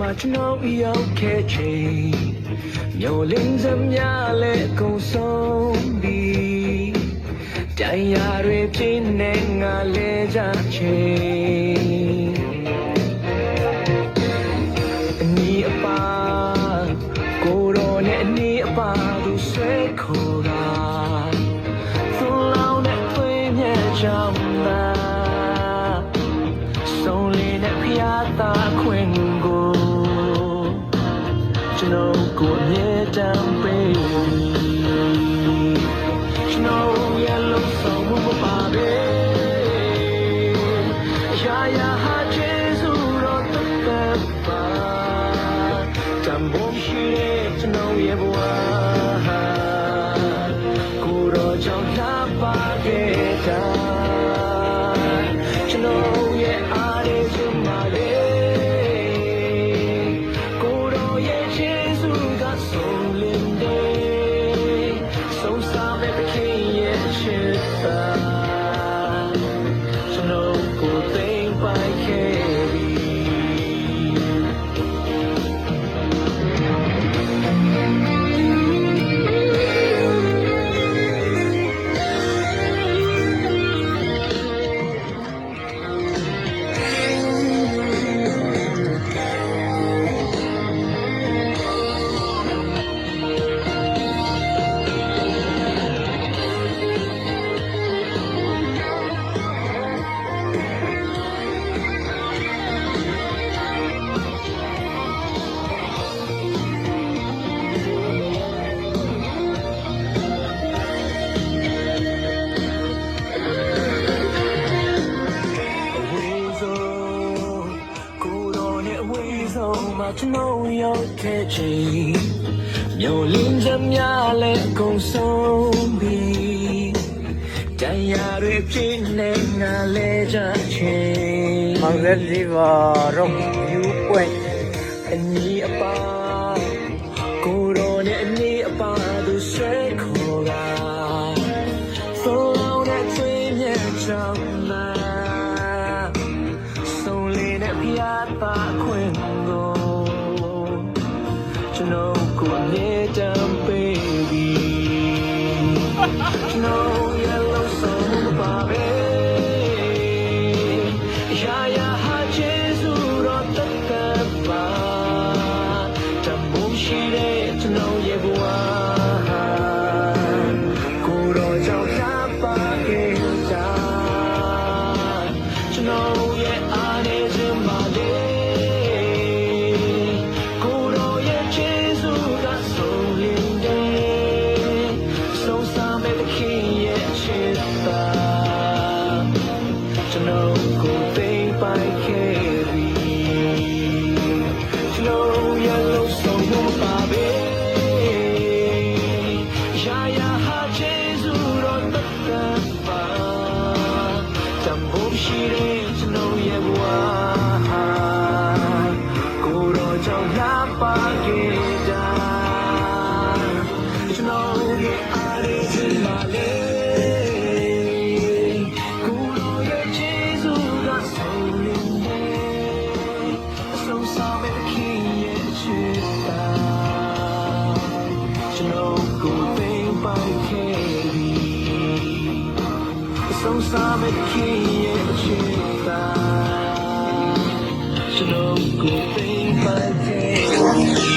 မှာကျွန်တော်ရောက်ခဲ့ချိန်မျိုးလင်းစမြလည်းကုန်ဆုံးပြီးတရားတွေပြင်းနေငါလဲကြချိန်အနီးအပါကိုရောနဲ့အနီးအပါသူဆွဲခေါ်တာသုံးလောင်းနဲ့သွေးမြဲချောင်းသာဆုံးလေးနဲ့ဖျားသားခွင်ကိုကျွန်တော်ကိုအမြဲတမ်းပေးကျွန်တော်ရဲ့လုံးဆောင်မှုပါပဲရာရာဟာကျေးဇူးတော်သက်သက်ပါတန်ဖို့ရှိတဲ့ကျွန်တော်ရဲ့ဘဝကိုတော့ကြောင့်လာပါခဲ့တာကျွန်တော်ရဲ့အားရစမှာလေကိုတော့ရဲ့ကျေးဇူးကဆုံးလင်းတဲ့ဆုံးစားမဲ့ခင်ရဲ့ချစ်တာကျွန်တော်ကိုသိမ့်ပိုက်ခဲ့ပြီကျွန်တော်ရောက်ခဲ့ချိန်မျိုးလင်းစမြလည်းကုန်ဆုံးပြီးတရားတွေပြင်းနေငါလဲကြချိန်မောင်လေးဒီပါတော့ယူပွင့်အညီအပါကိုရောနဲ့အညီအပါသူဆွဲခေါ်တာသုံးလောင်းနဲ့သွေးမြဲချောင်းလာဆုံးလေးနဲ့ဖျားသားခွင်ကိုကျွန်တော်ကိုနေတမ်းပေးပြီးကျွန်တော်ရဲ့လုံးဆုံးပါပဲရာရာဟာကျေးဇူးတော်သက်သက်ပါတမိုးရှိတဲ့ကျွန်တော်ရဲ့ဘဝကိုတော့ကြောင့်လာပါခဲ့တာကျွန်တော်ရဲ့အားနေစမှာလေကျွန်တော်ကိုသိမ့်ပိုက်ခဲ့ပြီကျွန်တော်ရဲ့လုံးဆုံးမှုပါပဲရာရာဟာကျေးဇူးတော်သက်သက်ပါတန်ဖို့ရှိတဲ့ကျွန်တော်ရဲ့ဘဝကိုတော့ကြောင့်လာပါခဲ့တာကျွန်တော်ရဲ့အားရစမှာလေဆုံးစားမဲ့ခင်ရဲ့ချစ်တာကျွန်တော်ကိုသိမ့်ပိုက်ခဲ့